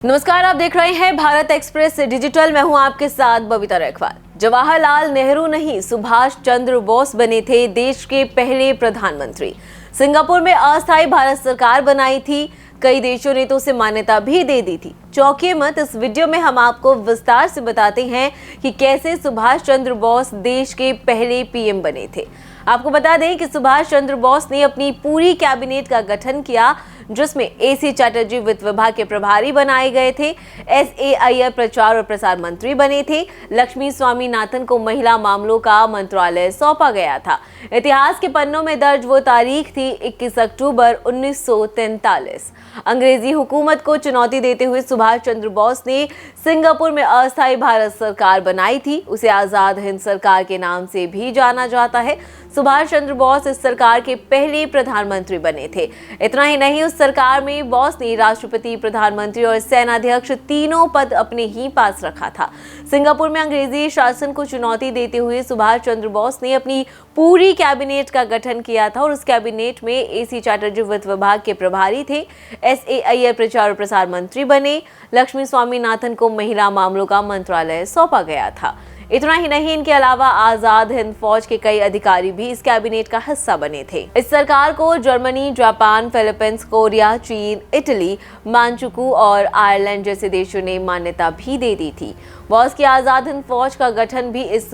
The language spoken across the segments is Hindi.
नमस्कार, आप देख रहे हैं भारत एक्सप्रेस डिजिटल। मैं हूं आपके साथ बबीता रखवाल। जवाहरलाल नेहरू नहीं, सुभाष चंद्र बोस बने थे देश के पहले प्रधानमंत्री। सिंगापुर में अस्थायी भारत सरकार बनाई थी। कई देशों ने तो उसे मान्यता भी दे दी थी। चौंकिए मत, इस वीडियो में हम आपको विस्तार से बताते हैं कि कैसे सुभाष चंद्र बोस देश के पहले पीएम बने थे। आपको बता दें कि सुभाष चंद्र बोस ने अपनी पूरी कैबिनेट का गठन किया, जिसमें एसी चटर्जी वित्त विभाग के प्रभारी बनाए गए थे, एसए अय्यर प्रचार और प्रसार मंत्री बने थे, लक्ष्मी स्वामीनाथन को महिला मामलों का मंत्रालय सौंपा गया था। इतिहास के पन्नों में दर्ज वो तारीख थी 21 अक्टूबर 1943। अंग्रेजी हुकूमत को चुनौती देते हुए सुभाष चंद्र बोस ने सिंगापुर में अस्थायी भारत सरकार बनाई थी। उसे आजाद हिंद सरकार के नाम से भी जाना जाता है। सुभाष चंद्र बोस इस सरकार के पहले प्रधानमंत्री बने थे। इतना ही नहीं, उस सरकार में बोस ने राष्ट्रपति, प्रधानमंत्री और सेनाध्यक्ष तीनों पद अपने ही पास रखा था। सिंगापुर में अंग्रेजी शासन को चुनौती देते हुए सुभाष चंद्र बोस ने अपनी पूरी कैबिनेट का गठन किया था और उस कैबिनेट में एसी चटर्जी वित्त विभाग के प्रभारी थे, एसए अय्यर प्रचार और प्रसार मंत्री बने, लक्ष्मी स्वामीनाथन को महिला मामलों का मंत्रालय सौंपा गया था। इतना ही नहीं, इनके अलावा आजाद हिंद फौज के कई अधिकारी भी इस कैबिनेट का हिस्सा बने थे। इस सरकार को जर्मनी, जापान, फिलीपींस, कोरिया, चीन, इटली, मांचुकू और आयरलैंड जैसे देशों ने मान्यता भी दे दी थी। बोस की आजाद हिंद फौज का गठन भी इस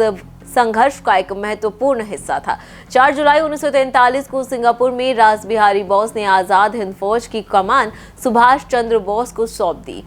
संघर्ष का एक महत्वपूर्ण हिस्सा था। 4 जुलाई 1943 को सिंगापुर में रास बिहारी बोस ने आजाद हिंद फौज की कमान सुभाष चंद्र बोस को सौंप दी।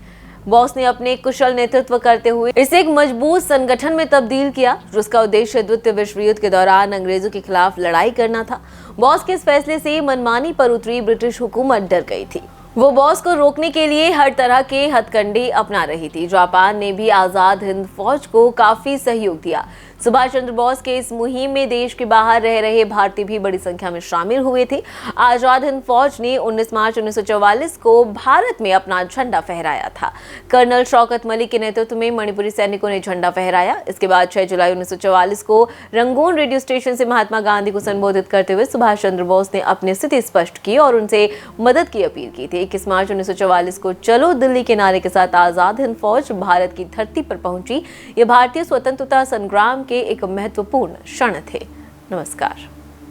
बोस ने अपने कुशल नेतृत्व करते हुए इसे एक मजबूत संगठन में तब्दील किया, जिसका उद्देश्य द्वितीय विश्व युद्ध के दौरान अंग्रेजों के खिलाफ लड़ाई करना था। बोस के इस फैसले से मनमानी पर उतरी ब्रिटिश हुकूमत डर गई थी। वो बोस को रोकने के लिए हर तरह के हथकंडे अपना रही थी। जापान ने भी आजाद हिंद फौज को काफी सहयोग दिया। सुभाष चंद्र बोस के इस मुहिम में देश के बाहर रह रहे भारतीय भी बड़ी संख्या में शामिल हुए थे। आजाद हिंद फौज ने 19 मार्च 1944 को भारत में अपना झंडा फहराया था। कर्नल शौकत मलिक के नेतृत्व में मणिपुरी सैनिकों ने झंडा फहराया। इसके बाद 6 जुलाई 1944 को रंगून रेडियो स्टेशन से महात्मा गांधी को संबोधित करते हुए सुभाष चंद्र बोस ने अपनी स्थिति स्पष्ट की और उनसे मदद की अपील की थी। 21 मार्च 1944 को चलो दिल्ली के नारे के साथ आजाद हिंद फौज भारत की धरती पर पहुंची। ये भारतीय स्वतंत्रता संग्राम के एक महत्वपूर्ण क्षण थे। नमस्कार।